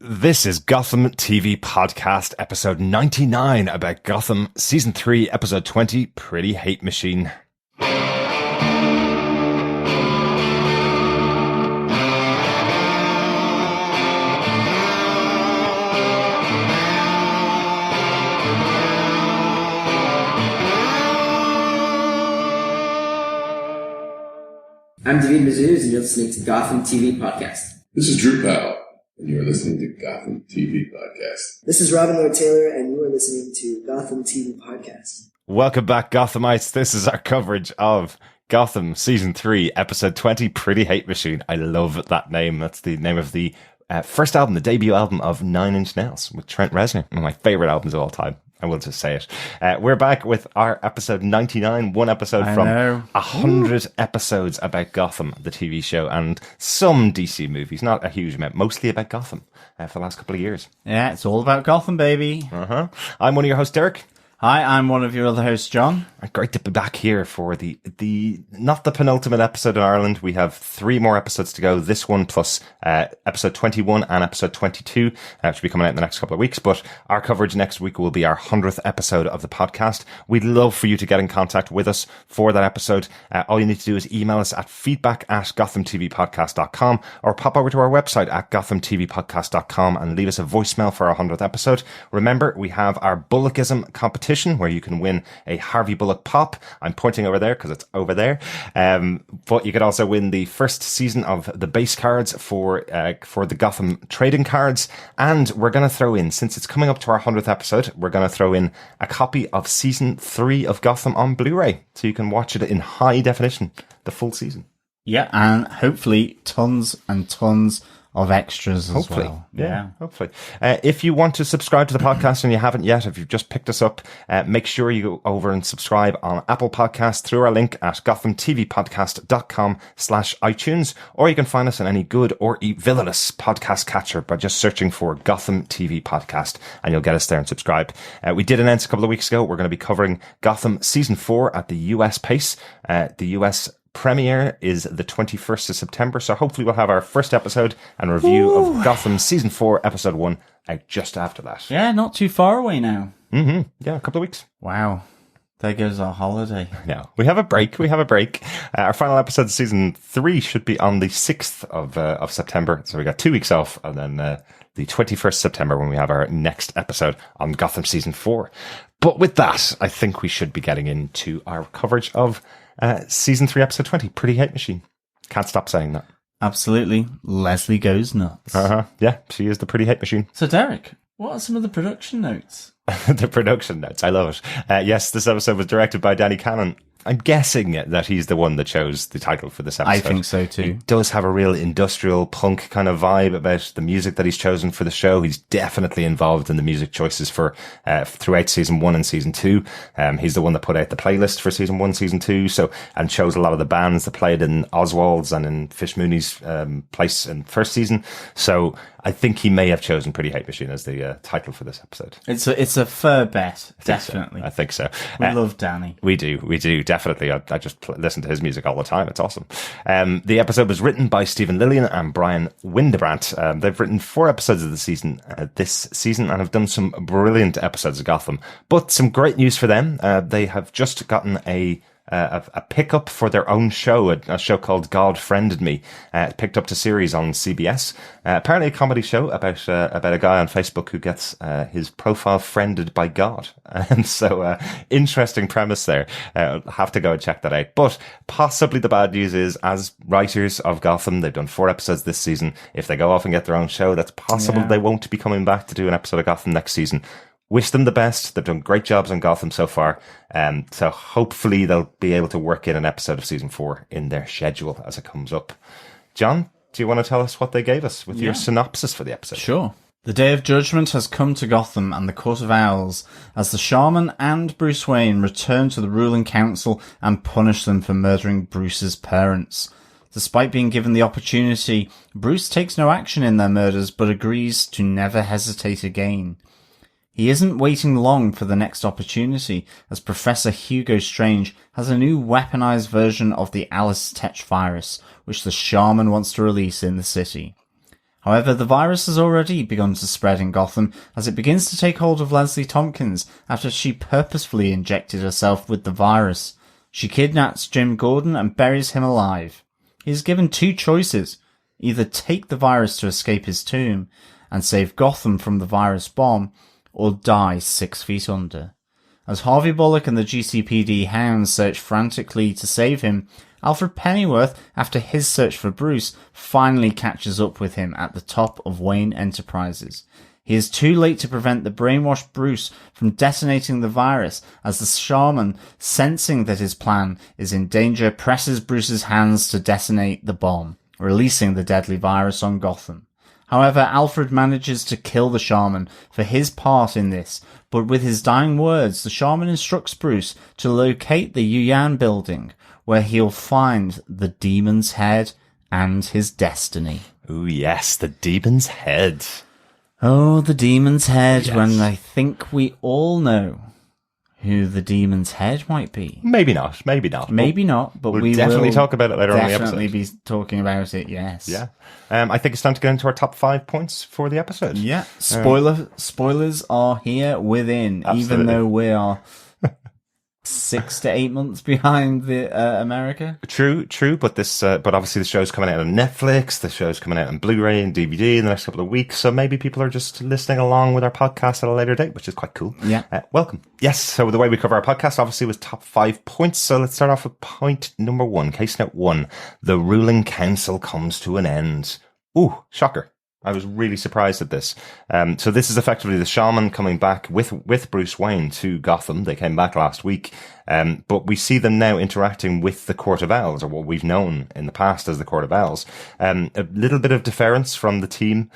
This is Gotham TV Podcast, episode 99, about Gotham, season 3, episode 20, Pretty Hate Machine. I'm David Mazuz, and you're listening to Gotham TV Podcast. This is Drew Powell, and you are listening to Gotham TV Podcast. This is Robin Lord Taylor, and you are listening to Gotham TV Podcast. Welcome back, Gothamites. This is our coverage of Gotham, season 3, episode 20, Pretty Hate Machine. I love that name. That's the name of the first album, the debut album of 9 Inch Nails with Trent Reznor. One of my favorite albums of all time. I will just say it. We're back with our episode 99, one episode from 100 episodes about Gotham, the TV show, and some DC movies. Not a huge amount, mostly about Gotham for the last couple of years. Yeah, it's all about Gotham, baby. I'm one of your hosts, Derek. Hi, I'm one of your other hosts, John. Great to be back here for the not the penultimate episode in Ireland. We have 3 more episodes to go. This one plus episode 21 and episode 22, which will be coming out in the next couple of weeks. But our coverage next week will be our 100th episode of the podcast. We'd love for you to get in contact with us for that episode. All you need to do is email us at feedback@gothamtvpodcast.com or pop over to our website at gothamtvpodcast.com and leave us a voicemail for our 100th episode. Remember, we have our Bullockism competition, where you can win a Harvey Bullock pop. I'm pointing over there because it's over there. But you could also win the first season of the base cards for the Gotham trading cards. And we're going to throw in, since it's coming up to our 100th episode, we're going to throw in a copy of season 3 of Gotham on Blu-ray, so you can watch it in high definition, the full season. Yeah, and hopefully tons and tons of extras as well. Yeah, hopefully. If you want to subscribe to the podcast and you haven't yet, if you've just picked us up, make sure you go over and subscribe on Apple Podcasts through our link at gothamtvpodcast.com/iTunes, or you can find us on any good or villainous podcast catcher by just searching for Gotham TV Podcast, and you'll get us there and subscribe. We did announce a couple of weeks ago we're going to be covering Gotham season 4 at the US pace. The US premiere is the 21st of September, so hopefully we'll have our first episode and review of Gotham season 4 episode 1 out just after that. Yeah, not too far away now. Yeah, a couple of weeks. Wow. There goes our holiday. Yeah, we have a break. Our final episode of season 3 should be on the 6th of September, so we got 2 weeks off, and then the 21st September when we have our next episode on Gotham season 4. But with that, I think we should be getting into our coverage of season 3, episode 20, Pretty Hate Machine. Can't stop saying that. Absolutely. Leslie goes nuts. Yeah, she is the Pretty Hate Machine. So, Derek, what are some of the production notes? The production notes. I love it. Yes, this episode was directed by Danny Cannon. I'm guessing that he's the one that chose the title for this episode. I think so too. He does have a real industrial punk kind of vibe about the music that he's chosen for the show. He's definitely involved in the music choices for throughout season 1 and season 2. He's the one that put out the playlist for season 1, season 2, and chose a lot of the bands that played in Oswald's and in Fish Mooney's place in first season. So I think he may have chosen Pretty Hate Machine as the title for this episode. It's a fair bet, definitely. I think so. We love Danny. We do, definitely. I just listen to his music all the time. It's awesome. The episode was written by Stephen Lillian and Brian Windebrandt. They've written 4 episodes of the season this season and have done some brilliant episodes of Gotham. But some great news for them. They have just gotten a pickup for their own show, a show called God Friended Me, picked up to series on CBS. Apparently a comedy show about a guy on Facebook who gets his profile friended by God. And so interesting premise there. Have to go and check that out. But possibly the bad news is, as writers of Gotham, they've done 4 episodes this season. If they go off and get their own show, that's possible they won't be coming back to do an episode of Gotham next season. Wish them the best. They've done great jobs on Gotham so far. So hopefully they'll be able to work in an episode of season 4 in their schedule as it comes up. John, do you want to tell us what they gave us with your synopsis for the episode? Sure. The Day of Judgment has come to Gotham and the Court of Owls as the Shaman and Bruce Wayne return to the ruling council and punish them for murdering Bruce's parents. Despite being given the opportunity, Bruce takes no action in their murders but agrees to never hesitate again. He isn't waiting long for the next opportunity, as Professor Hugo Strange has a new weaponized version of the Alice Tetch virus, which the Shaman wants to release in the city. However, the virus has already begun to spread in Gotham as it begins to take hold of Leslie Tompkins after she purposefully injected herself with the virus. She kidnaps Jim Gordon and buries him alive. He is given two choices: either take the virus to escape his tomb and save Gotham from the virus bomb, or die 6 feet under. As Harvey Bullock and the GCPD hounds search frantically to save him, Alfred Pennyworth, after his search for Bruce, finally catches up with him at the top of Wayne Enterprises. He is too late to prevent the brainwashed Bruce from detonating the virus, as the shaman, sensing that his plan is in danger, presses Bruce's hands to detonate the bomb, releasing the deadly virus on Gotham. However, Alfred manages to kill the shaman for his part in this, but with his dying words, the shaman instructs Bruce to locate the Yuyan building, where he'll find the demon's head and his destiny. Ooh, yes, the demon's head. Oh, the demon's head, Yes. when I think we all know who the demon's head might be. Maybe not, maybe not. Maybe not, but We'll we definitely will talk about it later on in the definitely episode. be talking about it, yes. Yeah. I think it's time to get into our top 5 points for the episode. Yeah, spoilers are here within, even Absolutely. though we are 6 to 8 months behind the America. True, but but obviously the show's coming out on Netflix, the show's coming out on Blu-ray and DVD in the next couple of weeks, so maybe people are just listening along with our podcast at a later date, which is quite cool. Yeah. Welcome. Yes, so the way we cover our podcast obviously was top 5 points, so let's start off with point number 1, case note 1. The ruling council comes to an end. Ooh, shocker. I was really surprised at this. So this is effectively the shaman coming back with Bruce Wayne to Gotham. They came back last week. But we see them now interacting with the Court of Owls, or what we've known in the past as the Court of Owls. A little bit of deference from the team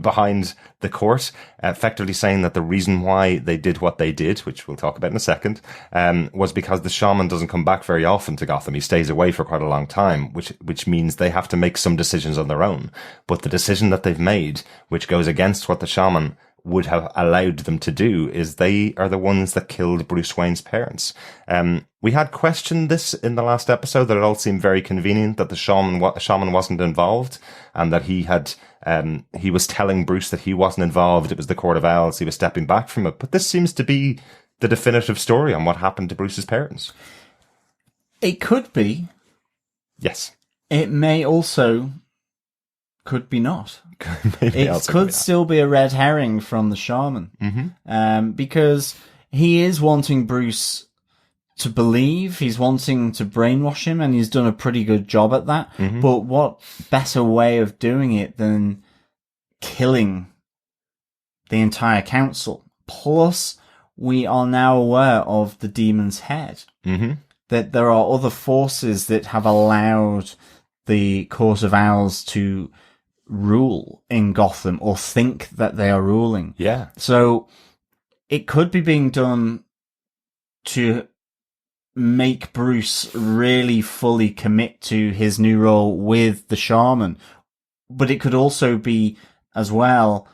behind the court, effectively saying that the reason why they did what they did, which we'll talk about in a second, was because the shaman doesn't come back very often to Gotham. He stays away for quite a long time, which means they have to make some decisions on their own. But the decision that they've made, which goes against what the shaman would have allowed them to do, is they are the ones that killed Bruce Wayne's parents. We had questioned this in the last episode, that it all seemed very convenient that the shaman wasn't involved, and that he was telling Bruce that he wasn't involved. It was the Court of Owls. He was stepping back from it. But this seems to be the definitive story on what happened to Bruce's parents. It could be. Yes. It may also could be not. Maybe It also could be that. still be a red herring from the shaman. Because he is wanting Bruce to believe, he's wanting to brainwash him, and he's done a pretty good job at that. But what better way of doing it than killing the entire council? Plus, we are now aware of the demon's head. That there are other forces that have allowed the Court of Owls to rule in Gotham, or think that they are ruling. Yeah. So it could be being done to make Bruce really fully commit to his new role with the shaman. But it could also be, as well,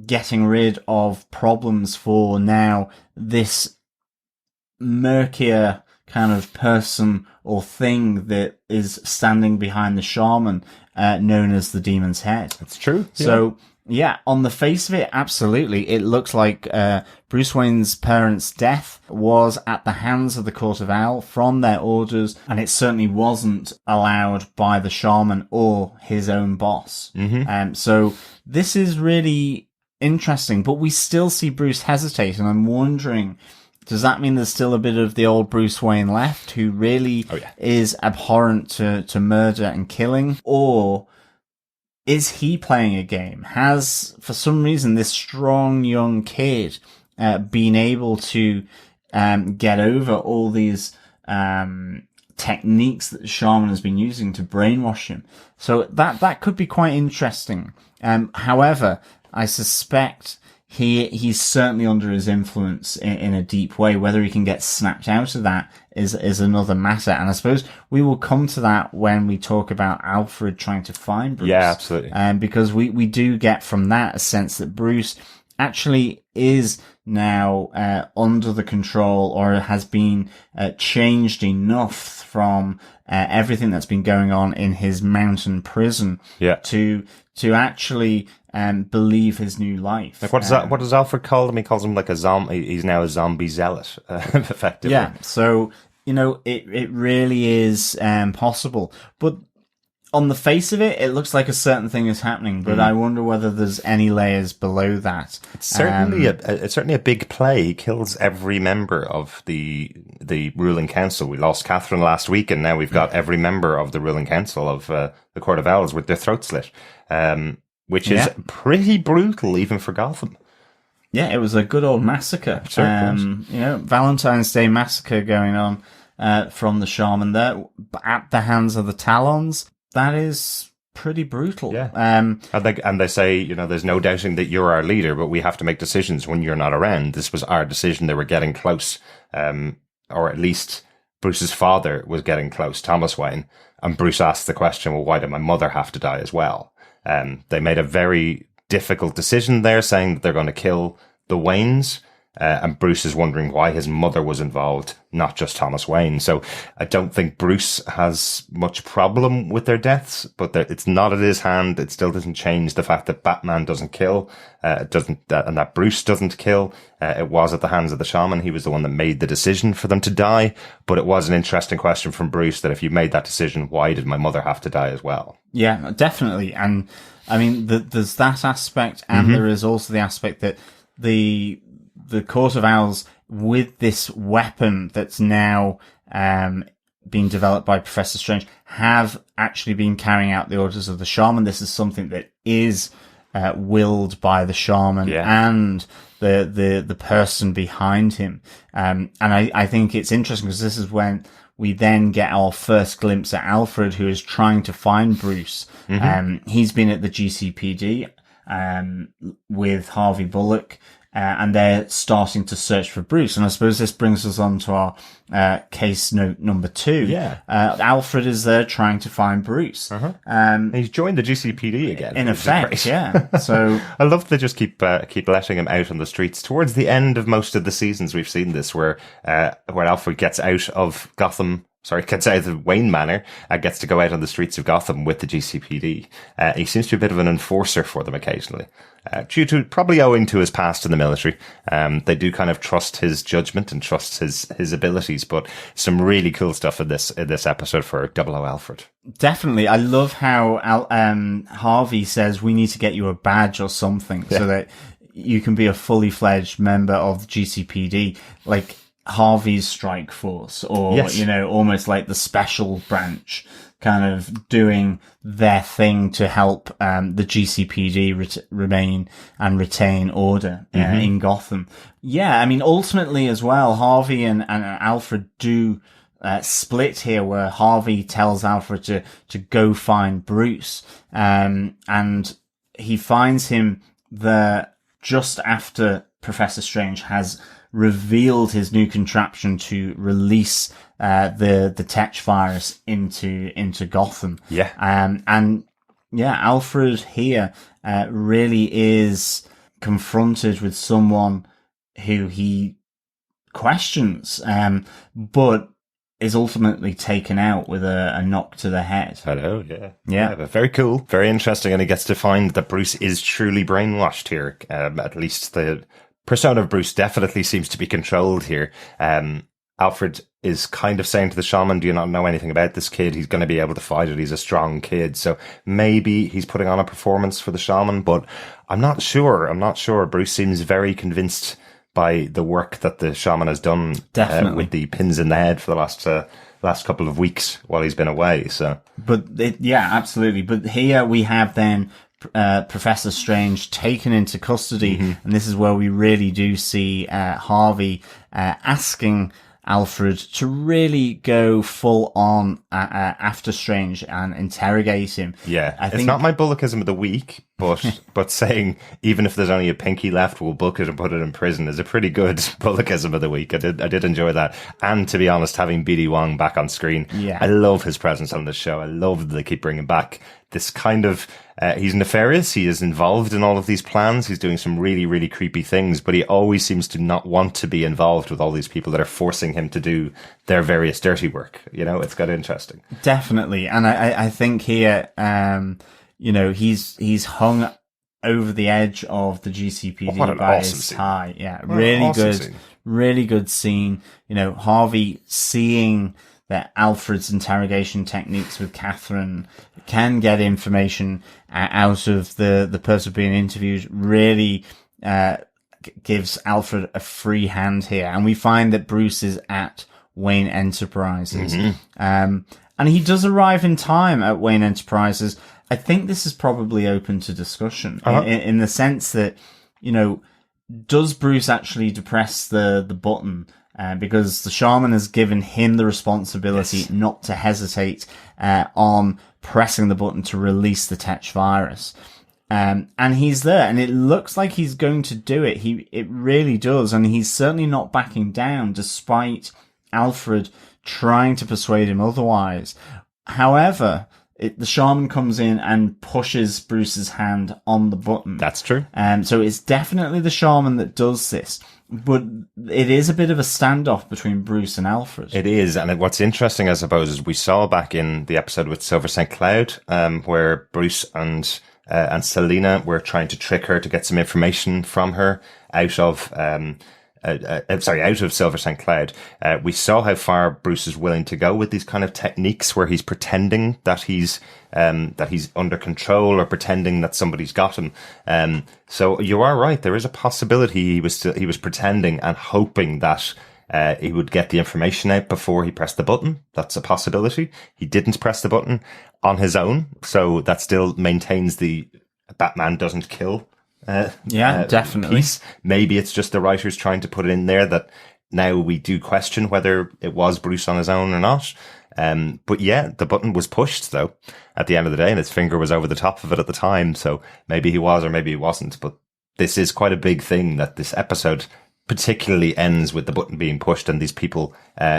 getting rid of problems for now this murkier kind of person or thing that is standing behind the shaman, known as the demon's head. That's true. So, yeah, on the face of it, absolutely. It looks like Bruce Wayne's parents' death was at the hands of the Court of Owl from their orders, and it certainly wasn't allowed by the shaman or his own boss. So this is really interesting, but we still see Bruce hesitate, and I'm wondering, does that mean there's still a bit of the old Bruce Wayne left, who really is abhorrent to murder and killing? Or is he playing a game? Has, for some reason, this strong young kid been able to get over all these techniques that the shaman has been using to brainwash him? So that could be quite interesting. However, I suspect he's certainly under his influence in a deep way. Whether he can get snapped out of that is another matter. And I suppose we will come to that when we talk about Alfred trying to find Bruce. Yeah, absolutely. Because we do get from that a sense that Bruce actually is now under the control, or has been changed enough from everything that's been going on in his mountain prison to actually believe his new life. Like what does Alfred call him? He calls him like a zombie. He's now a zombie zealot, effectively. Yeah. So, it really is possible. But on the face of it, it looks like a certain thing is happening, but I wonder whether there's any layers below that. It's certainly a big play. He kills every member of the ruling council. We lost Catherine last week, and now we've got every member of the ruling council of the Court of Owls with their throat slit, which is pretty brutal even for Gotham. Yeah, it was a good old massacre. Valentine's Day massacre going on from the shaman there at the hands of the Talons. That is pretty brutal. Yeah. And they say, there's no doubting that you're our leader, but we have to make decisions when you're not around. This was our decision. They were getting close. Or at least Bruce's father was getting close, Thomas Wayne. And Bruce asked the question, well, why did my mother have to die as well? They made a very difficult decision there, saying that they're going to kill the Waynes. And Bruce is wondering why his mother was involved, not just Thomas Wayne. So I don't think Bruce has much problem with their deaths, but it's not at his hand. It still doesn't change the fact that Batman doesn't kill, and that Bruce doesn't kill. It was at the hands of the shaman. He was the one that made the decision for them to die. But it was an interesting question from Bruce that if you made that decision, why did my mother have to die as well? Yeah, definitely. And I mean, there's that aspect, and there is also the aspect that the Court of Owls, with this weapon that's now being developed by Professor Strange, have actually been carrying out the orders of the shaman. This is something that is willed by the shaman and the person behind him. And I think it's interesting because this is when we then get our first glimpse at Alfred, who is trying to find Bruce. He's been at the GCPD with Harvey Bullock. And they're starting to search for Bruce. And I suppose this brings us on to our case note number 2. Yeah. Alfred is there trying to find Bruce. He's joined the GCPD again. In effect, yeah. So I love they just keep letting him out on the streets. Towards the end of most of the seasons, we've seen this where Alfred gets out of Gotham. Gets out of Wayne Manor and gets to go out on the streets of Gotham with the GCPD. He seems to be a bit of an enforcer for them occasionally, due to probably owing to his past in the military. They do kind of trust his judgment and trust his abilities, but some really cool stuff in this episode for 00 Alfred. Definitely. I love how Harvey says we need to get you a badge or something so that you can be a fully fledged member of the GCPD. Like Harvey's strike force, or almost like the special branch kind of doing their thing to help the GCPD remain and retain order in Gotham. Yeah, I mean, ultimately as well, Harvey and Alfred do split here, where Harvey tells Alfred to go find Bruce, and he finds him there just after Professor Strange has revealed his new contraption to release the Tetch virus into Gotham. Yeah. Alfred here really is confronted with someone who he questions, but is ultimately taken out with a knock to the head. Hello, yeah. But very cool, very interesting, and he gets to find that Bruce is truly brainwashed here. At least the persona of Bruce definitely seems to be controlled here. Alfred is kind of saying to the shaman, do you not know anything about this kid? He's going to be able to fight it. He's a strong kid. So maybe he's putting on a performance for the shaman, but I'm not sure. Bruce seems very convinced by the work that the shaman has done with the pins in the head for the last couple of weeks while he's been away. So, absolutely. But here we have then Professor Strange taken into custody, and this is where we really do see Harvey asking Alfred to really go full on after Strange and interrogate him. Yeah, it's not my Bullockism of the week, but saying even if there's only a pinky left, we'll book it and put it in prison is a pretty good Bullockism of the week. I did enjoy that. And to be honest, having BD Wong back on screen, I love his presence on this show. I love that they keep bringing back this kind of, he's nefarious. He is involved in all of these plans. He's doing some really, really creepy things, but he always seems to not want to be involved with all these people that are forcing him to do their various dirty work. You know, it's got interesting. Definitely. And I think here, you know, he's hung over the edge of the GCPD by his tie. Yeah. Really good, really good scene. You know, Harvey seeing that Alfred's interrogation techniques with Catherine can get information out of the person being interviewed really gives Alfred a free hand here. And we find that Bruce is at Wayne Enterprises. And he does arrive in time at Wayne Enterprises. I think this is probably open to discussion in the sense that, you know, does Bruce actually depress the button? Because the shaman has given him the responsibility not to hesitate on pressing the button to release the Tetch virus. And he's there, and it looks like he's going to do it. It really does, and he's certainly not backing down, despite Alfred trying to persuade him otherwise. However, the shaman comes in and pushes Bruce's hand on the button. That's true. So it's definitely the shaman that does this. But it is a bit of a standoff between Bruce and Alfred. It is. And what's interesting, I suppose, is we saw back in the episode with Silver St. Cloud, where Bruce and Selena were trying to trick her to get some information from her out of Silver St. Cloud. We saw how far Bruce is willing to go with these kind of techniques where he's pretending that he's under control or pretending that somebody's got him. So you are right. There is a possibility he was pretending and hoping that he would get the information out before he pressed the button. That's a possibility. He didn't press the button on his own. So that still maintains the Batman doesn't kill definitely. Piece. Maybe it's just the writers trying to put it in there that now we do question whether it was Bruce on his own or not. But yeah, the button was pushed though at the end of the day, and his finger was over the top of it at the time. So maybe he was, or maybe he wasn't. But this is quite a big thing that this episode particularly ends with the button being pushed and these people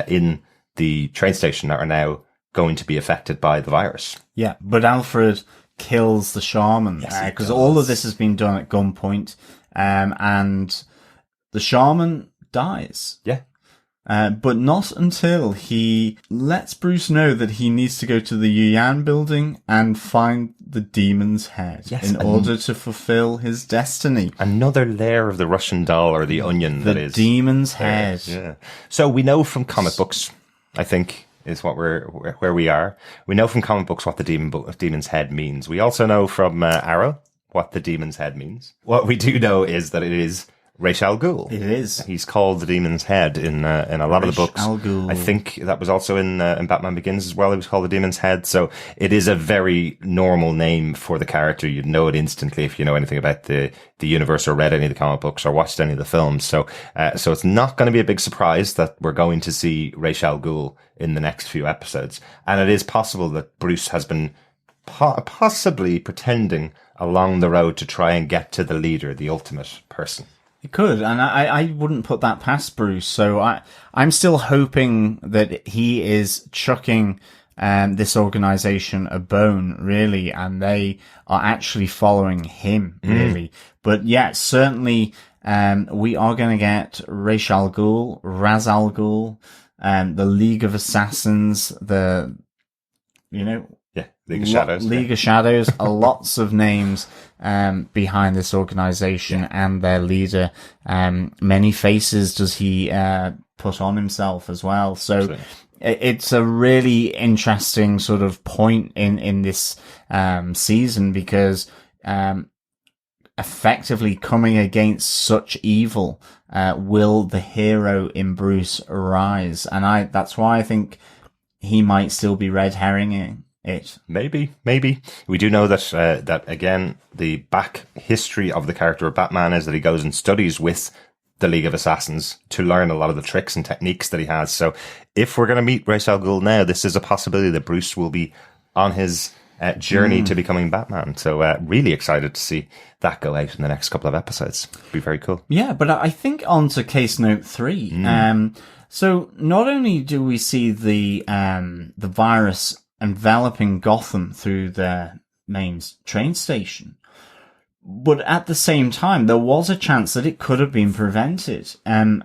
in the train station are now going to be affected by the virus. Yeah, but Alfred kills the shaman because all of this has been done at gunpoint, and the shaman dies. Yeah. But not until he lets Bruce know that he needs to go to the Yuan building and find the demon's head in order to fulfill his destiny. Another layer of the Russian doll or the onion that is. The demon's head. Yeah. So we know from comic books, I think, is where we are. We know from comic books what the demon's head means. We also know from Arrow what the demon's head means. What we do know is that it is Ra's al Ghul. It is. He's called the demon's head in a lot of the books. Ra's al Ghul. I think that was also in Batman Begins as well. He was called the demon's head. So it is a very normal name for the character. You'd know it instantly if you know anything about the universe or read any of the comic books or watched any of the films. So it's not going to be a big surprise that we're going to see Ra's al Ghul in the next few episodes. And it is possible that Bruce has been possibly pretending along the road to try and get to the leader, the ultimate person. It could, and I wouldn't put that past Bruce. So I'm still hoping that he is chucking this organization a bone, really, and they are actually following him, really. But yeah, certainly we are going to get Ra's al Ghul, the League of Assassins, League of Shadows. League of Shadows. Lots of names behind this organization and their leader. Many faces does he put on himself as well. So it's a really interesting sort of point in this season because effectively coming against such evil, will the hero in Bruce arise? And that's why I think he might still be red herringing it. Maybe. We do know that that again, the back history of the character of Batman is that he goes and studies with the League of Assassins to learn a lot of the tricks and techniques that he has. So if we're going to meet Ra's al Ghul now, this is a possibility that Bruce will be on his journey to becoming Batman. So really excited to see that go out in the next couple of episodes. Be very cool. Yeah, but I think on to case note 3. So not only do we see the virus enveloping Gotham through the main train station, but at the same time, there was a chance that it could have been prevented. And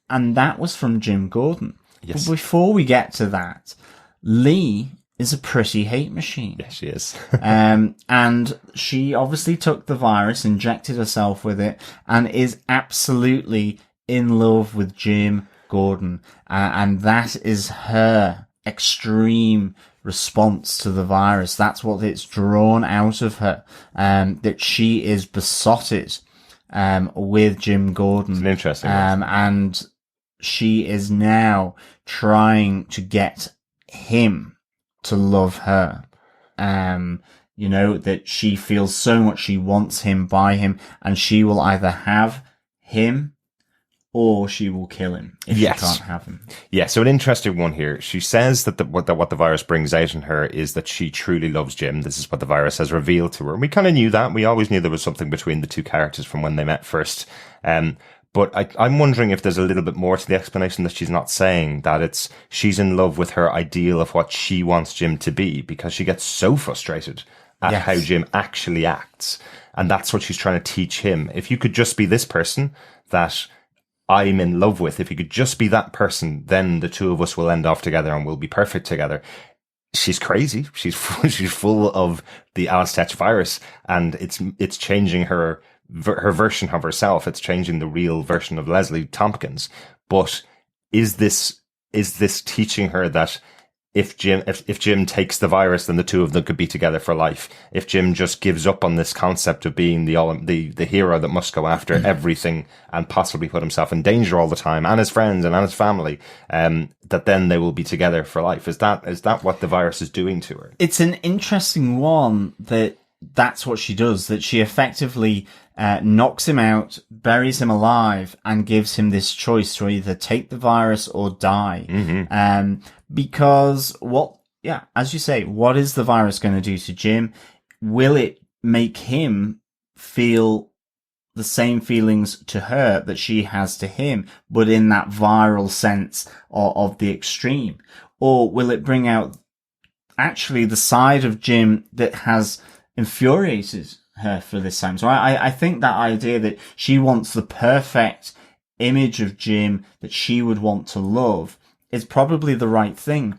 that was from Jim Gordon. Yes. But before we get to that, Lee is a pretty hate machine. Yes, she is. And she obviously took the virus, injected herself with it, and is absolutely in love with Jim Gordon. And that is her extreme response to the virus. That's what it's drawn out of her, that she is besotted with Jim Gordon. It's an interesting one. And she is now trying to get him to love her. That she feels so much she wants him by him, and she will either have him or she will kill him if she can't have him. Yeah, so an interesting one here. She says that what the virus brings out in her is that she truly loves Jim. This is what the virus has revealed to her. And we kind of knew that. We always knew there was something between the two characters from when they met first. But I'm wondering if there's a little bit more to the explanation that she's not saying, that she's in love with her ideal of what she wants Jim to be, because she gets so frustrated at how Jim actually acts. And that's what she's trying to teach him. If you could just be this person that I'm in love with, if you could just be that person, then the two of us will end off together and we'll be perfect together. She's crazy. She's full of the Alice virus, and it's changing her version of herself. It's changing the real version of Leslie Tompkins. But is this teaching her that if Jim takes the virus, then the two of them could be together for life? If Jim just gives up on this concept of being the hero that must go after everything and possibly put himself in danger all the time, and his friends and his family, that then they will be together for life? Is that what the virus is doing to her? It's an interesting one that's what she does, that she effectively knocks him out, buries him alive, and gives him this choice to either take the virus or die. Because as you say, what is the virus going to do to Jim? Will it make him feel the same feelings to her that she has to him, but in that viral sense of the extreme? Or will it bring out actually the side of Jim that has infuriated her for this time? So I think that idea that she wants the perfect image of Jim that she would want to love is probably the right thing.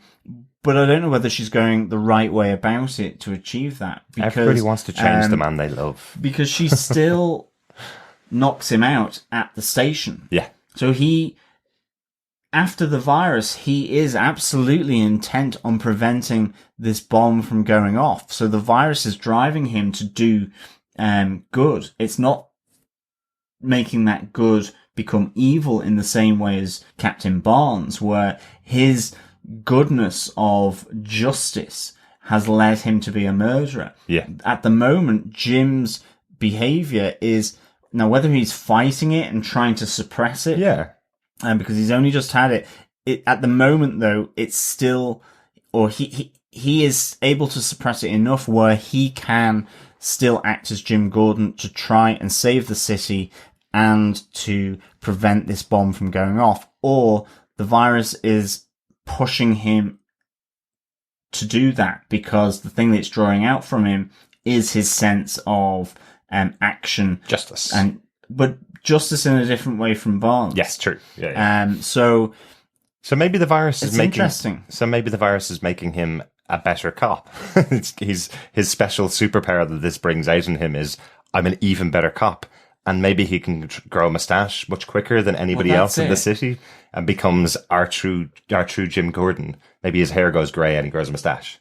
But I don't know whether she's going the right way about it to achieve that. Because, everybody wants to change the man they love. Because she still knocks him out at the station. Yeah. So after the virus, he is absolutely intent on preventing this bomb from going off. So the virus is driving him to do good. It's not making that good become evil in the same way as Captain Barnes, where his goodness of justice has led him to be a murderer. Yeah. At the moment, Jim's behavior is, now whether he's fighting it and trying to suppress it, because he's only just had it. At the moment, though, it's still, or he is able to suppress it enough where he can still act as Jim Gordon to try and save the city and to prevent this bomb from going off. Or the virus is pushing him to do that because the thing that's drawing out from him is his sense of action, justice, but justice in a different way from Barnes. Yes, true. Yeah. So maybe the virus is making. Interesting. So maybe the virus is making him a better cop. His special superpower that this brings out in him is, I'm an even better cop. And maybe he can grow a mustache much quicker than anybody else in the city and becomes our true Jim Gordon. Maybe his hair goes grey and he grows a mustache.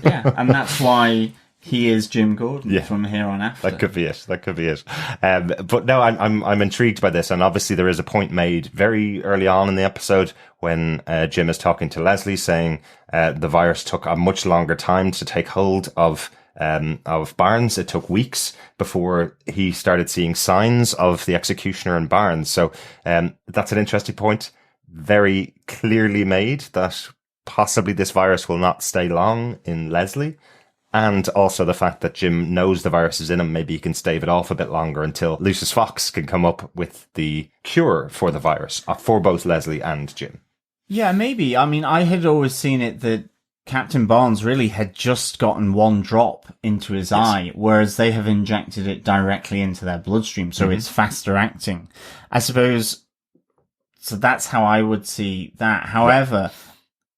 Yeah, and that's why he is Jim Gordon from here on after. That could be it. But no, I'm intrigued by this. And obviously there is a point made very early on in the episode when Jim is talking to Leslie, saying the virus took a much longer time to take hold of Barnes. It took weeks before he started seeing signs of the executioner in Barnes. So that's an interesting point. Very clearly made that possibly this virus will not stay long in Leslie. And also the fact that Jim knows the virus is in him, maybe he can stave it off a bit longer until Lucius Fox can come up with the cure for the virus for both Leslie and Jim. Yeah, maybe. I mean, I had always seen it that Captain Barnes really had just gotten one drop into his eye, whereas they have injected it directly into their bloodstream, so it's faster acting. I suppose, so that's how I would see that. However,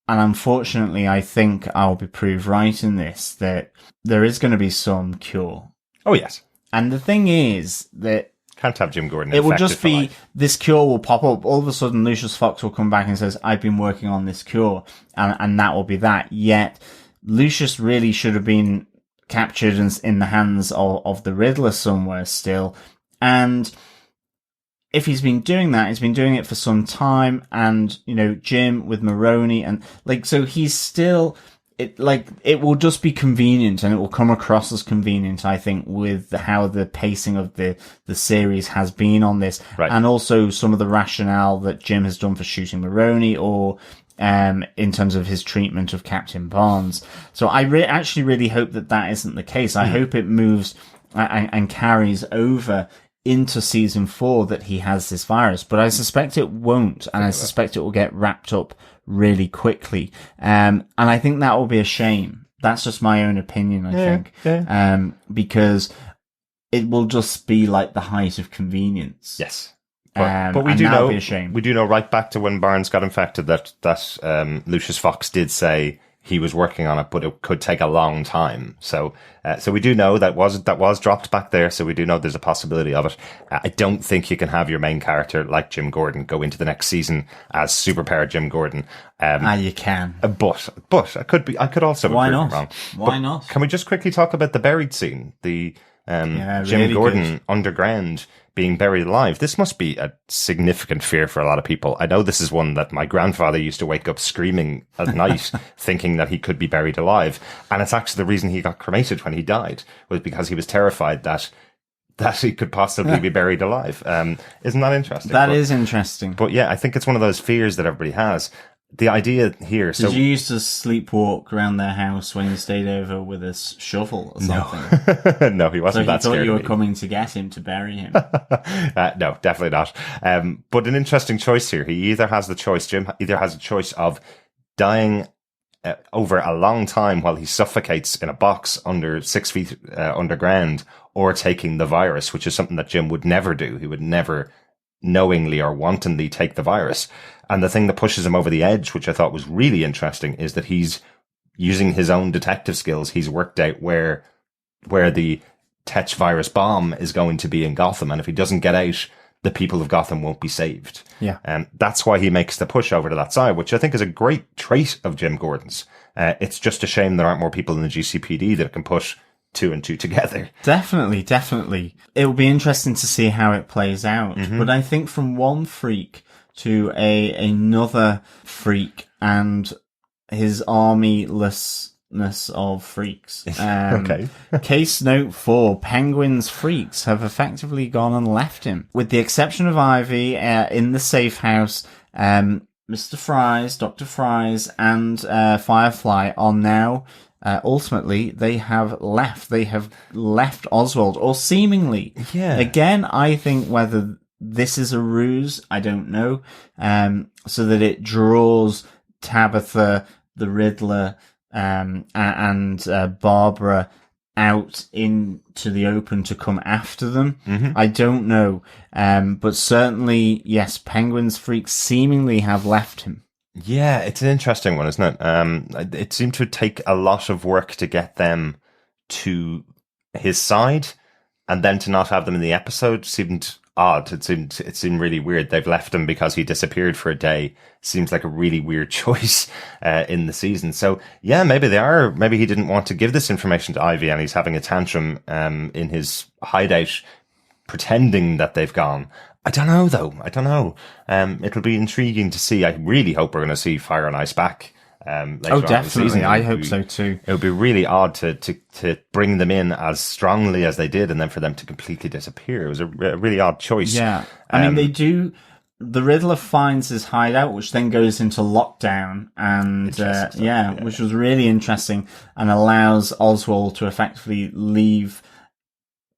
and unfortunately, I think I'll be proved right in this, that there is going to be some cure. Oh, yes. And the thing is that can't have Jim Gordon. It will just be, life. this cure will pop up. All of a sudden, Lucius Fox will come back and says, I've been working on this cure. And that will be that. Yet, Lucius really should have been captured in the hands of the Riddler somewhere still. And if he's been doing that, he's been doing it for some time. And, you know, Jim with Maroni and so he's still... It will just be convenient, and it will come across as convenient, I think, with how the pacing of the series has been on this. Right. And also some of the rationale that Jim has done for shooting Maroni, or in terms of his treatment of Captain Barnes. So I actually really hope that isn't the case. I hope it moves and carries over into season 4 that he has this virus, but I suspect it won't, and I suspect it will get wrapped up really quickly. And I think that will be a shame. That's just my own opinion, I think. Yeah. Because it will just be like the height of convenience. Yes. But we do know, be a shame. We do know right back to when Barnes got infected that Lucius Fox did say he was working on it, but it could take a long time. So we do know that was dropped back there. So we do know there's a possibility of it. I don't think you can have your main character like Jim Gordon go into the next season as superpowered Jim Gordon. You can. But I could also. Why be not? Wrong. Why not? Can we just quickly talk about the buried scene? The Jim really Gordon good. underground being buried alive. This must be a significant fear for a lot of people. I know this is one that my grandfather used to wake up screaming at night, thinking that he could be buried alive. And it's actually the reason he got cremated when he died, was because he was terrified that he could possibly be buried alive. Isn't that interesting? That is interesting. But yeah, I think it's one of those fears that everybody has. The idea here... Did you used to sleepwalk around their house when you stayed over with a shovel or something? No, he wasn't that So he thought scared you of were me. coming to get him to bury him. No, definitely not. But an interesting choice here. Jim either has a choice of dying over a long time while he suffocates in a box under 6 feet underground, or taking the virus, which is something that Jim would never do. He would never knowingly or wantonly take the virus. And the thing that pushes him over the edge, which I thought was really interesting, is that he's using his own detective skills. He's worked out where the Tetch virus bomb is going to be in Gotham. And if he doesn't get out, the people of Gotham won't be saved. Yeah. And that's why he makes the push over to that side, which I think is a great trait of Jim Gordon's. It's just a shame there aren't more people in the GCPD that can push 2 and 2 together. Definitely. It will be interesting to see how it plays out. Mm-hmm. But I think from one freak to another freak and his army-lessness of freaks. Okay. Case note 4, Penguin's freaks have effectively gone and left him. With the exception of Ivy in the safe house, Mr. Fries, Dr. Fries, and Firefly are now... ultimately, they have left. They have left Oswald, or seemingly. Yeah. Again, I think whether this is a ruse, I don't know. So that it draws Tabitha, the Riddler, and Barbara out into the open to come after them. Mm-hmm. I don't know. But certainly, yes, Penguin's freaks seemingly have left him. Yeah, it's an interesting one, isn't it? It seemed to take a lot of work to get them to his side, and then to not have them in the episode seemed odd. It seemed really weird. They've left him because he disappeared for a day. Seems like a really weird choice in the season. So yeah, maybe he didn't want to give this information to Ivy, and he's having a tantrum in his hideout, pretending that they've gone. I don't know, though. I don't know. It'll be intriguing to see. I really hope we're going to see Fire and Ice back. Oh, definitely. I hope so too. It would be really odd to bring them in as strongly as they did, and then for them to completely disappear. It was a really odd choice. Yeah. I mean, they do the Riddler finds his hideout, which then goes into lockdown, and which was really interesting and allows Oswald to effectively leave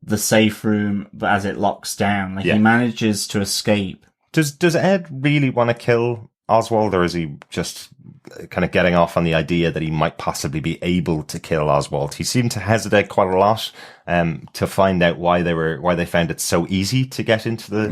the safe room, but as it locks down, he manages to escape. Does Ed really want to kill Oswald, or is he just kind of getting off on the idea that he might possibly be able to kill Oswald? He seemed to hesitate quite a lot to find out why they found it so easy to get into the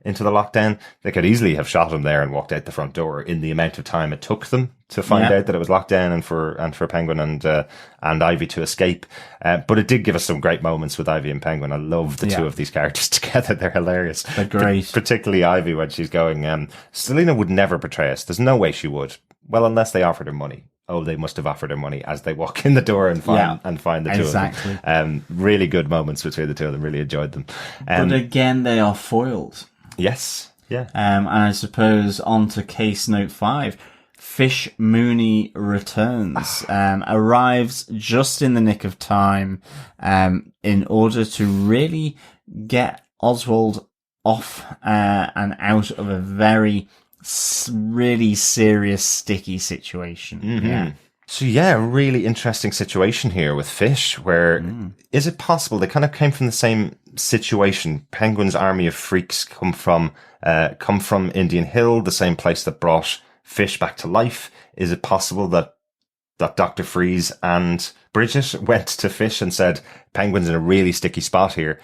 lockdown. They could easily have shot him there and walked out the front door in the amount of time it took them to find out that it was locked down, and for Penguin and Ivy to escape. But it did give us some great moments with Ivy and Penguin. I love the two of these characters together. They're hilarious. They're great. Particularly Ivy when she's going, Selena would never betray us. There's no way she would. Well, unless they offered her money. Oh, they must have offered her money as they walk in the door and find the two of them. Really good moments between the two of them. Really enjoyed them. But again, they are foiled. Yes. Yeah. And I suppose on to case note 5. Fish Mooney returns, arrives just in the nick of time, in order to really get Oswald off, and out of a very, really serious, sticky situation. Mm-hmm. Yeah. So really interesting situation here with Fish, where is it possible they kind of came from the same situation? Penguin's army of freaks come from Indian Hill, the same place that brought Fish back to life. Is it possible that Dr. Freeze and Bridget went to Fish and said, Penguin's in a really sticky spot here.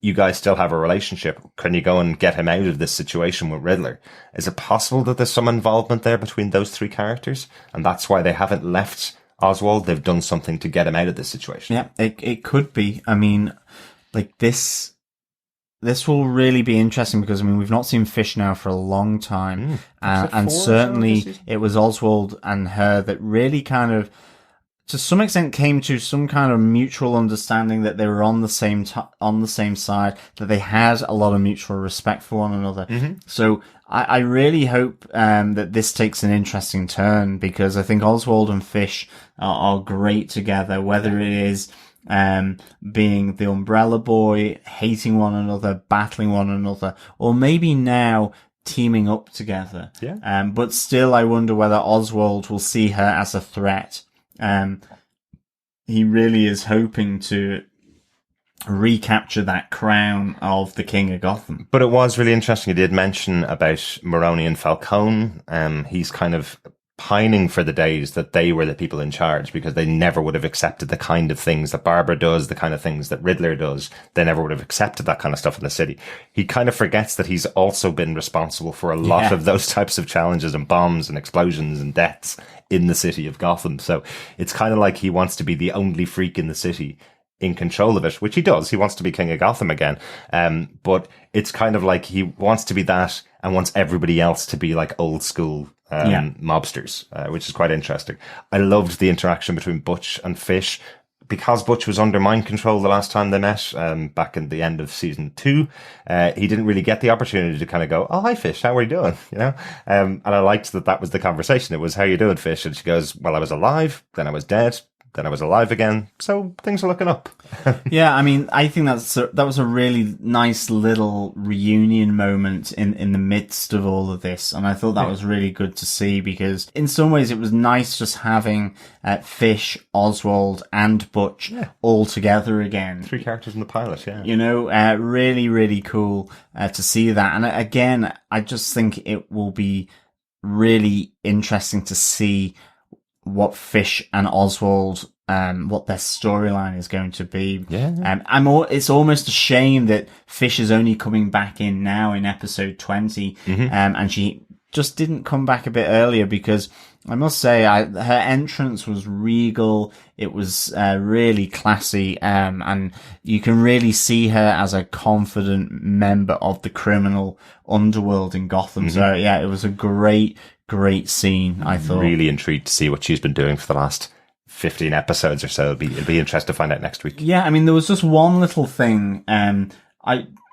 You guys still have a relationship. Can you go and get him out of this situation with Riddler? Is it possible that there's some involvement there between those three characters? And that's why they haven't left Oswald. They've done something to get him out of this situation. Yeah, it could be. I mean, this will really be interesting because, we've not seen Fish now for a long time. And certainly it was Oswald and her that really kind of, to some extent, came to some kind of mutual understanding that they were on the same side, that they had a lot of mutual respect for one another. Mm-hmm. So I really hope that this takes an interesting turn, because I think Oswald and Fish are great together, whether it is being the Umbrella Boy, hating one another, battling one another, or maybe now teaming up together. Yeah. But still, I wonder whether Oswald will see her as a threat. He really is hoping to recapture that crown of the King of Gotham. But it was really interesting. He did mention about Moroni and Falcone. He's kind of pining for the days that they were the people in charge, because they never would have accepted the kind of things that Barbara does, the kind of things that Riddler does. They never would have accepted that kind of stuff in the city. He kind of forgets that he's also been responsible for a lot of those types of challenges and bombs and explosions and deaths in the city of Gotham. So it's kind of like he wants to be the only freak in the city in control of it, which he does. He wants to be King of Gotham again. But it's kind of like he wants to be that and wants everybody else to be like old school mobsters, which is quite interesting. I loved the interaction between Butch and Fish, because Butch was under mind control the last time they met, back in the end of season 2. He didn't really get the opportunity to kind of go, "Oh, hi Fish, how are you doing?" And I liked that was the conversation. It was, "How you doing, Fish?" And she goes, "Well, I was alive, then I was dead, then I was alive again, so things are looking up." Yeah, I think that was a really nice little reunion moment in the midst of all of this, and I thought that was really good to see, because in some ways it was nice just having Fish, Oswald, and Butch all together again. 3 characters in the pilot, really, really cool to see that. And again, I just think it will be really interesting to see what Fish and Oswald, what their storyline is going to be. Yeah. It's almost a shame that Fish is only coming back in now in episode 20, and she just didn't come back a bit earlier, because I must say, her entrance was regal. It was really classy, and you can really see her as a confident member of the criminal underworld in Gotham. So yeah, it was a great scene, I thought. Really intrigued to see what she's been doing for the last 15 episodes or so. It'll be interesting to find out next week. Yeah, there was just one little thing.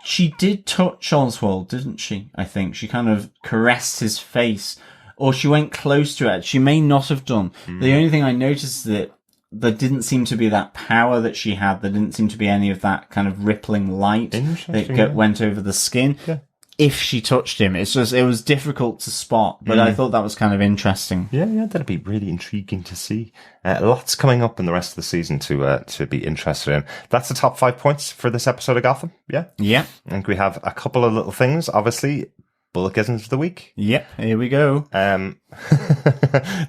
She did touch Oswald, didn't she? I think she kind of caressed his face, or she went close to it. She may not have done. The only thing I noticed is that there didn't seem to be that power that she had. There didn't seem to be any of that kind of rippling light that went over the skin. Yeah. if she touched him. It's just, it was difficult to spot, but I thought that was kind of interesting. Yeah, that'd be really intriguing to see. Lots coming up in the rest of the season to be interested in. That's the top 5 points for this episode of Gotham. Yeah. Yeah. I think we have a couple of little things, obviously. Bullockisms of the week. Yep, here we go.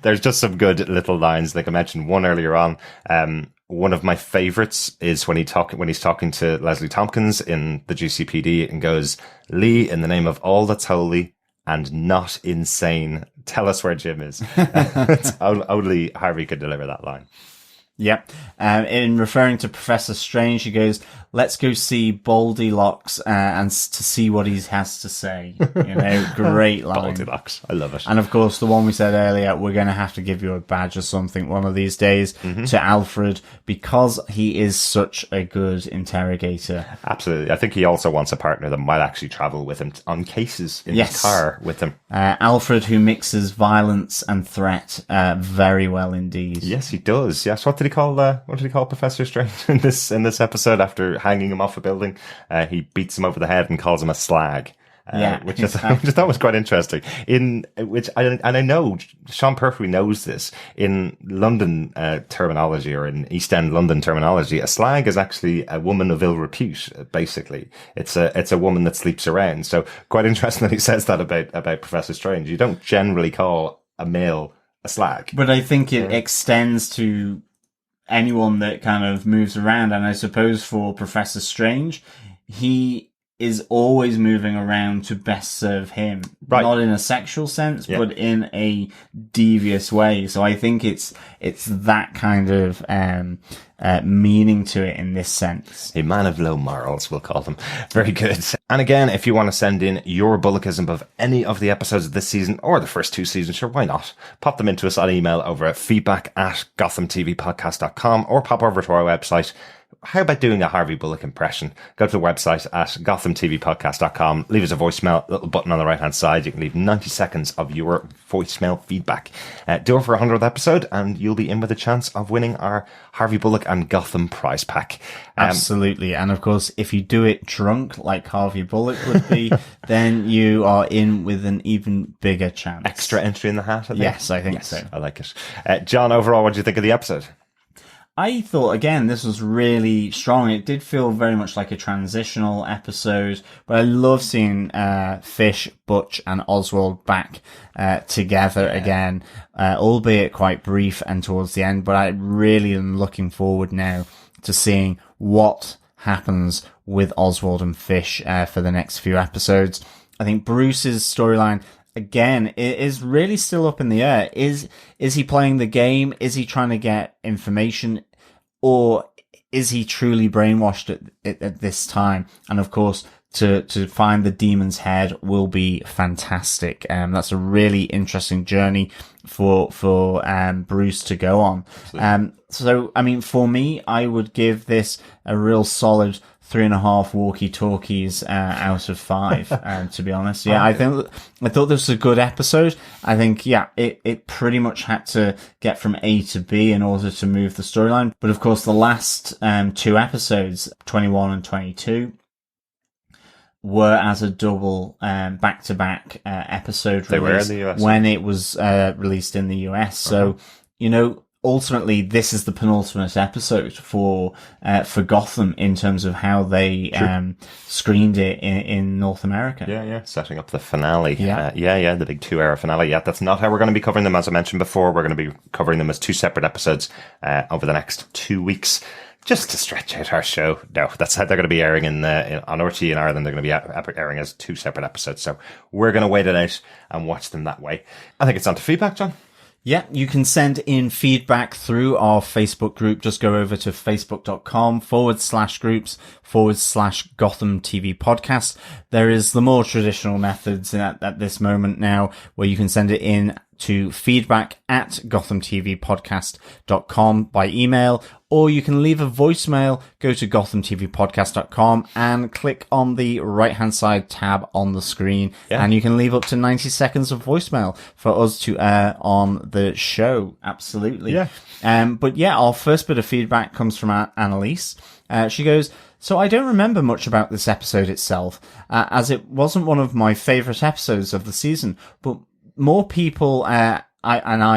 There's just some good little lines. Like I mentioned one earlier on. One of my favorites is when he's talking to Leslie Tompkins in the GCPD and goes, "Lee, in the name of all that's holy and not insane, tell us where Jim is." Only Harvey could deliver that line. Yep. In referring to Professor Strange, he goes, "Let's go see Baldy Locks and to see what he has to say." Great line. Baldy Locks. I love it. And of course, the one we said earlier, we're going to have to give you a badge or something one of these days to Alfred because he is such a good interrogator. Absolutely. I think he also wants a partner that might actually travel with him on cases in his car with him. Alfred, who mixes violence and threat very well indeed. Yes, he does. Yes. What did he call Professor Strange in this episode after hanging him off a building? He beats him over the head and calls him a slag. Which I thought was quite interesting. I know Sean Pertwee knows this in London terminology, or in East End London terminology. A slag is actually a woman of ill repute. Basically, it's a woman that sleeps around. So quite interesting that he says that about Professor Strange. You don't generally call a male a slag, but I think it extends to anyone that kind of moves around. And I suppose for Professor Strange, he is always moving around to best serve him. Right. Not in a sexual sense, but in a devious way. So I think it's that kind of meaning to it in this sense. A man of low morals, we'll call them. Very good. And again, if you want to send in your Bullockism of any of the episodes of this season or the first 2 seasons, sure, why not? Pop them into us on email over at feedback@gothamtvpodcast.com or pop over to our website. How about doing a Harvey Bullock impression? Go to the website at gothamtvpodcast.com. Leave us a voicemail, little button on the right-hand side. You can leave 90 seconds of your voicemail feedback. Do it for 100th episode, and you'll be in with a chance of winning our Harvey Bullock and Gotham prize pack. Absolutely. And of course, if you do it drunk, like Harvey Bullock would be, then you are in with an even bigger chance. Extra entry in the hat, I think? Yes, I think so. I like it. John, overall, what did you think of the episode? I thought, again, this was really strong. It did feel very much like a transitional episode, but I love seeing Fish, Butch, and Oswald back together again, albeit quite brief and towards the end. But I really am looking forward now to seeing what happens with Oswald and Fish for the next few episodes. I think Bruce's storyline, again, it is really still up in the air. Is he playing the game? Is he trying to get information? Or is he truly brainwashed at this time? And of course, to find the demon's head will be fantastic. That's a really interesting journey for Bruce to go on. So, I mean, for me, I would give this a real solid 3.5 walkie-talkies out of 5. To be honest, I thought this was a good episode. I think, it pretty much had to get from A to B in order to move the storyline. But of course, the last 2 episodes, 21 and 22, were as a double back-to-back episode they release were in the US. when it was released in the US. So, ultimately, this is the penultimate episode for Gotham in terms of how they screened it in North America. Yeah. Setting up the finale. Yeah. The big 2-hour finale. Yeah, that's not how we're going to be covering them. As I mentioned before, we're going to be covering them as 2 separate episodes over the next 2 weeks. Just to stretch out our show. No, that's how they're going to be airing on RTE in Ireland. They're going to be airing as 2 separate episodes. So we're going to wait it out and watch them that way. I think it's on to feedback, John. Yeah, you can send in feedback through our Facebook group. Just go over to facebook.com/groups/Gotham TV podcast. There is the more traditional methods at this moment now where you can send it in to feedback@gothamtvpodcast.com by email, or you can leave a voicemail. Go to gothamtvpodcast.com and click on the right-hand side tab on the screen, and you can leave up to 90 seconds of voicemail for us to air on the show. Absolutely. Yeah. But yeah, our first bit of feedback comes from Annalise. She goes, "So I don't remember much about this episode itself, as it wasn't one of my favourite episodes of the season, but more people, I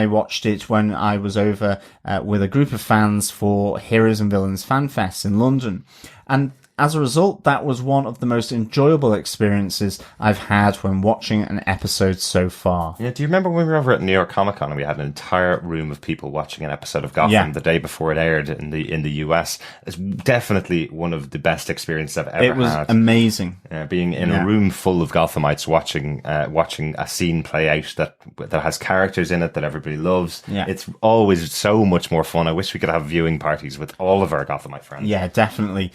watched it when I was over with a group of fans for Heroes and Villains Fan Fest in London. And as a result, that was one of the most enjoyable experiences I've had when watching an episode so far." Yeah, do you remember when we were over at New York Comic Con and we had an entire room of people watching an episode of Gotham the day before it aired in the US? It's definitely one of the best experiences I've ever had. It was amazing. Being in a room full of Gothamites watching a scene play out that has characters in it that everybody loves. Yeah. It's always so much more fun. I wish we could have viewing parties with all of our Gothamite friends. Yeah, definitely.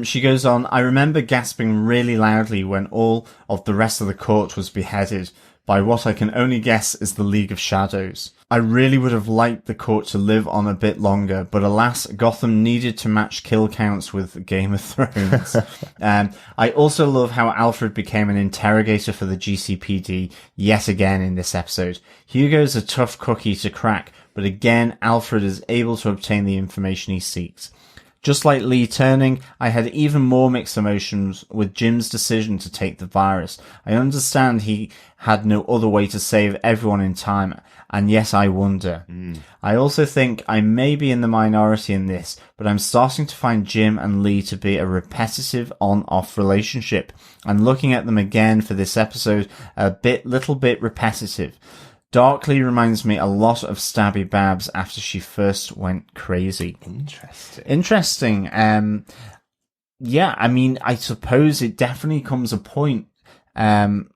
She goes on, "I remember gasping really loudly when all of the rest of the court was beheaded by what I can only guess is the League of Shadows. I really would have liked the court to live on a bit longer, but alas, Gotham needed to match kill counts with Game of Thrones." I also love how Alfred became an interrogator for the GCPD yet again in this episode. Hugo's a tough cookie to crack, but again, Alfred is able to obtain the information he seeks. Just like Lee turning, I had even more mixed emotions with Jim's decision to take the virus. I understand he had no other way to save everyone in time, and yes, I wonder. I also think I may be in the minority in this, but I'm starting to find Jim and Lee to be a repetitive on-off relationship, and looking at them again for this episode, little bit repetitive. Darkly reminds me a lot of Stabby Babs after she first went crazy. Interesting. Yeah, I mean, I suppose it definitely comes a point to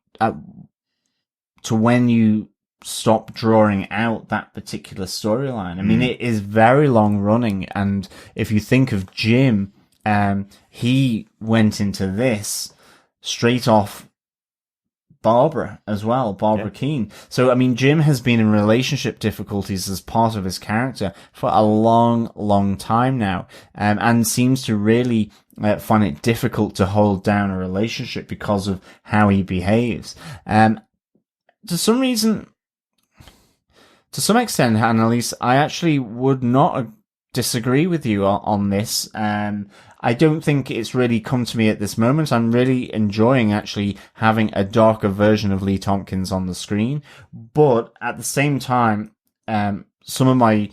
when you stop drawing out that particular storyline. I mean, it is very long running, and if you think of Jim, he went into this straight off Barbara as well, Barbara Keene. So, I mean, Jim has been in relationship difficulties as part of his character for a long, long time now, and seems to really find it difficult to hold down a relationship because of how he behaves. To some extent, Annalise, I actually would not disagree with you on this. I don't think it's really come to me at this moment. I'm really enjoying actually having a darker version of Lee Tompkins on the screen. But at the same time, some of my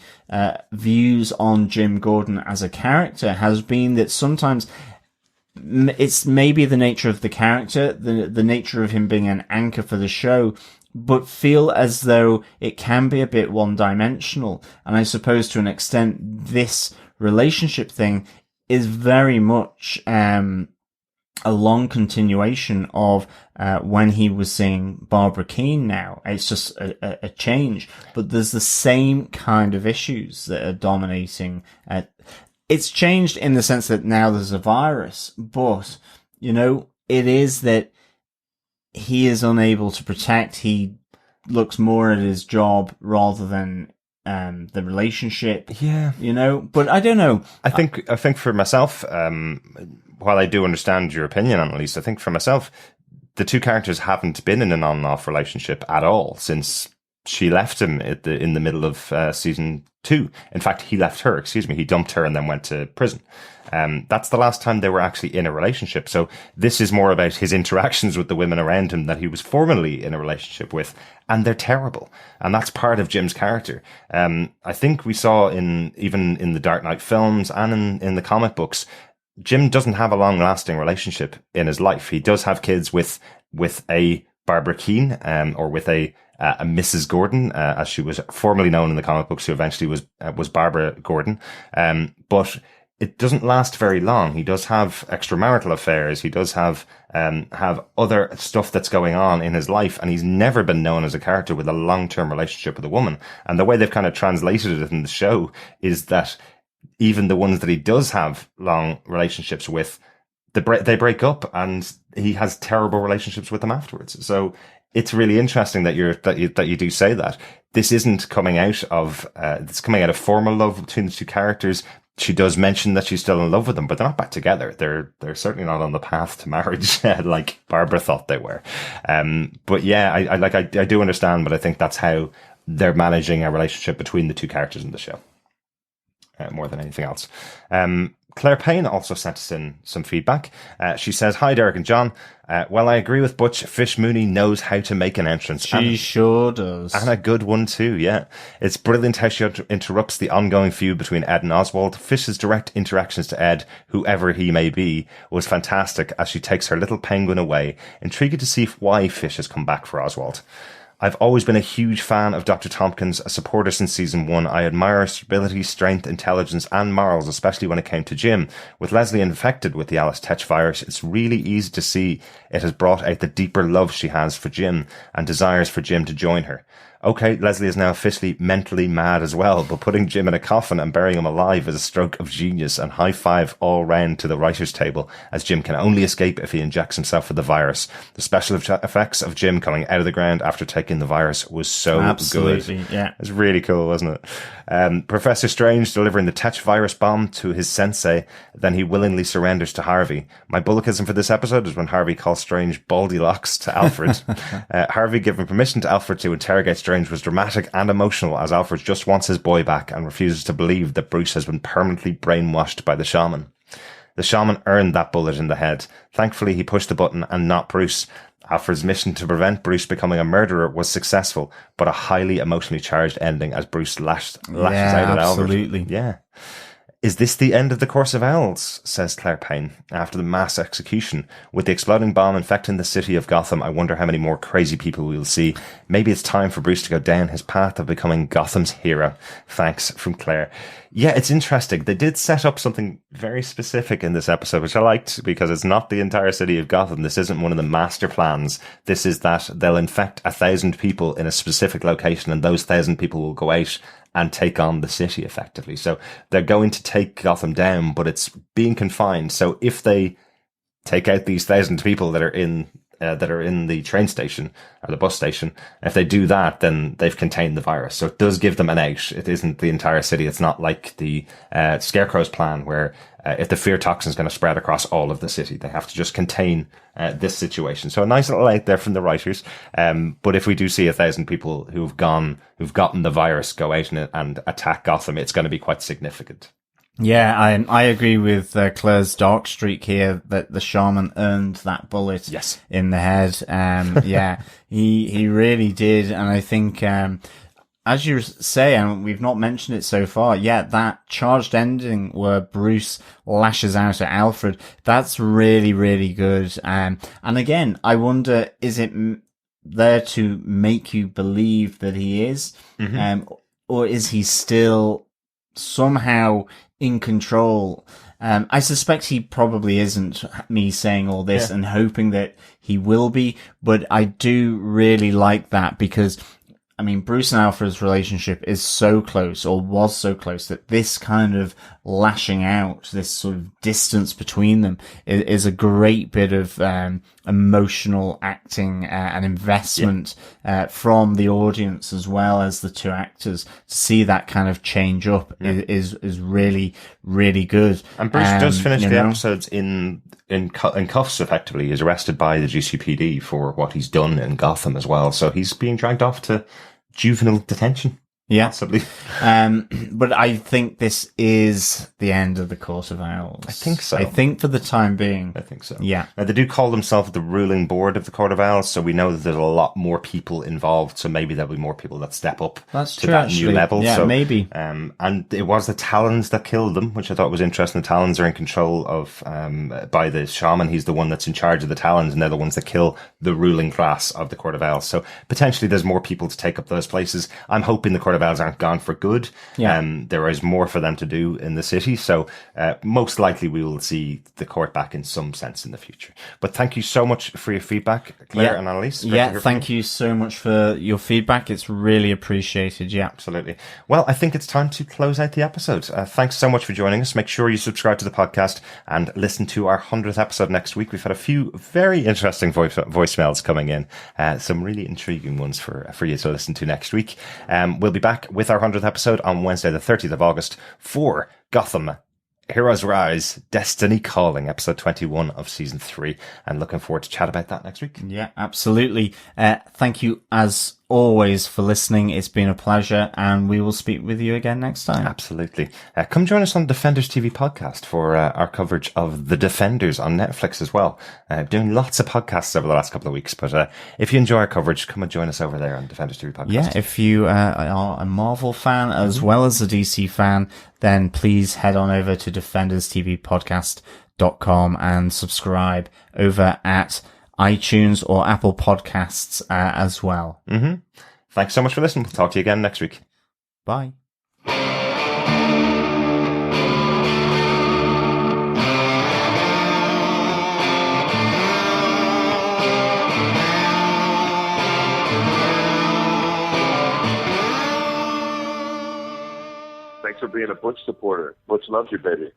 views on Jim Gordon as a character has been that sometimes it's maybe the nature of the character, the nature of him being an anchor for the show, but feel as though it can be a bit one-dimensional. And I suppose to an extent, this relationship thing is very much a long continuation of when he was seeing Barbara Keene now. It's just a change. But there's the same kind of issues that are dominating. It's changed in the sense that now there's a virus, but, you know, it is that he is unable to protect. He looks more at his job rather than the relationship. Yeah. You know, but I don't know. I think for myself, while I do understand your opinion on, at least, I think for myself, the two characters haven't been in an on and off relationship at all since she left him in the middle of season 2. In fact, he left her, he dumped her and then went to prison. That's the last time they were actually in a relationship. So this is more about his interactions with the women around him that he was formerly in a relationship with, and they're terrible. And that's part of Jim's character. I think we saw even in the Dark Knight films and in the comic books, Jim doesn't have a long-lasting relationship in his life. He does have kids with a Barbara Keene, or with a Mrs. Gordon, as she was formerly known in the comic books, who eventually was Barbara Gordon. But it doesn't last very long. He does have extramarital affairs. He does have other stuff that's going on in his life, and he's never been known as a character with a long-term relationship with a woman. And the way they've kind of translated it in the show is that even the ones that he does have long relationships with, they break up, and he has terrible relationships with them afterwards. So it's really interesting that you do say that. This isn't coming out of it's coming out of formal love between the two characters. She does mention that she's still in love with them, but they're not back together. They're certainly not on the path to marriage like Barbara thought they were. But yeah, I do understand, but I think that's how they're managing a relationship between the two characters in the show, more than anything else. Claire Payne also sent us in some feedback. She says, "Hi, Derek and John. Well, I agree with Butch. Fish Mooney knows how to make an entrance. She sure does. And a good one, too, yeah. It's brilliant how she interrupts the ongoing feud between Ed and Oswald. Fish's direct interactions to Ed, whoever he may be, was fantastic as she takes her little penguin away. Intriguing to see why Fish has come back for Oswald. I've always been a huge fan of Dr. Tompkins, a supporter since season 1. I admire her stability, strength, intelligence, and morals, especially when it came to Jim. With Leslie infected with the Alice Tetch virus, it's really easy to see it has brought out the deeper love she has for Jim and desires for Jim to join her. Okay, Leslie is now officially mentally mad as well, but putting Jim in a coffin and burying him alive is a stroke of genius, and high five all round to the writer's table, as Jim can only escape if he injects himself with the virus. The special effects of Jim coming out of the ground after taking the virus was so Absolutely, good. Yeah. It's really cool, wasn't it? Professor Strange delivering the Tetch virus bomb to his sensei, then he willingly surrenders to Harvey. My bullockism for this episode is when Harvey calls Strange Baldilocks to Alfred. Harvey giving permission to Alfred to interrogate Strange was dramatic and emotional, as Alfred just wants his boy back and refuses to believe that Bruce has been permanently brainwashed by the shaman. The shaman earned that bullet in the head. Thankfully, he pushed the button and not Bruce. Alfred's mission to prevent Bruce becoming a murderer was successful, but a highly emotionally charged ending as Bruce lashes out at Albert. Absolutely. Yeah. Is this the end of the Course of Owls? Says Claire Payne. After the mass execution, with the exploding bomb infecting the city of Gotham, I wonder how many more crazy people we will see. Maybe it's time for Bruce to go down his path of becoming Gotham's hero. Thanks, from Claire. Yeah, it's interesting. They did set up something very specific in this episode, which I liked, because it's not the entire city of Gotham. This isn't one of the master plans. This is that they'll infect 1,000 people in a specific location, and those 1,000 people will go out and take on the city effectively. So they're going to take Gotham down, but it's being confined. So if they take out these 1,000 people that are in the train station or the bus station, if they do that, then they've contained the virus. So it does give them an out. It isn't the entire city. It's not like the Scarecrow's plan, where if the fear toxin is going to spread across all of the city, they have to just contain this situation. So a nice little out there from the writers. But if we do see 1,000 people who've gotten the virus go out and attack Gotham, it's going to be quite significant. Yeah, I agree with Claire's dark streak here that the shaman earned that bullet in the head. Yeah, he really did. And I think, as you say, and we've not mentioned it so far, that charged ending where Bruce lashes out at Alfred, that's really, really good. And again, I wonder, is it there to make you believe that he is, or is he still somehow in control? I suspect he probably isn't, me saying all this and hoping that he will be, but I do really like that, because I mean, Bruce and Alfred's relationship is so close, or was so close, that this kind of lashing out, this sort of distance between them is a great bit of emotional acting and investment from the audience as well as the two actors. To see that kind of change up is really, really good. And Bruce does finish the episodes in cuffs, effectively. He's arrested by the GCPD for what he's done in Gotham as well. So he's being dragged off to juvenile detention. Yeah. Possibly. But I think this is the end of the Court of Owls. I think so. I think for the time being. I think so. Yeah. Now, they do call themselves the ruling board of the Court of Owls, so we know that there's a lot more people involved, so maybe there'll be more people that step up to that new level. Yeah, so, maybe. And it was the Talons that killed them, which I thought was interesting. The Talons are in control of, by the shaman. He's the one that's in charge of the Talons, and they're the ones that kill the ruling class of the Court of Owls. So potentially there's more people to take up those places. I'm hoping the Court of of Owls aren't gone for good. Yeah. There is more for them to do in the city. So most likely we will see the court back in some sense in the future. But thank you so much for your feedback, Claire and Annalise. Thank you so much for your feedback. It's really appreciated. Yeah. Absolutely. Well, I think it's time to close out the episode. Thanks so much for joining us. Make sure you subscribe to the podcast and listen to our 100th episode next week. We've had a few very interesting voicemails coming in. Some really intriguing ones for you to listen to next week. We'll be back with our 100th episode on Wednesday, the 30th of August for Gotham, Heroes Rise, Destiny Calling, episode 21 of season 3. And looking forward to chat about that next week. Yeah, absolutely. Thank you as always for listening. It's been a pleasure, and we will speak with you again next time. Absolutely. Come join us on Defenders TV podcast for our coverage of The Defenders on Netflix as well. Doing lots of podcasts over the last couple of weeks, but if you enjoy our coverage, come and join us over there on Defenders TV podcast. Yeah, if you are a Marvel fan as well as a DC fan, then please head on over to defenderstvpodcast.com and subscribe over at iTunes or Apple Podcasts as well. Thanks so much for listening. We'll talk to you again next week. Bye. Thanks for being a Butch supporter. Butch loves you, baby.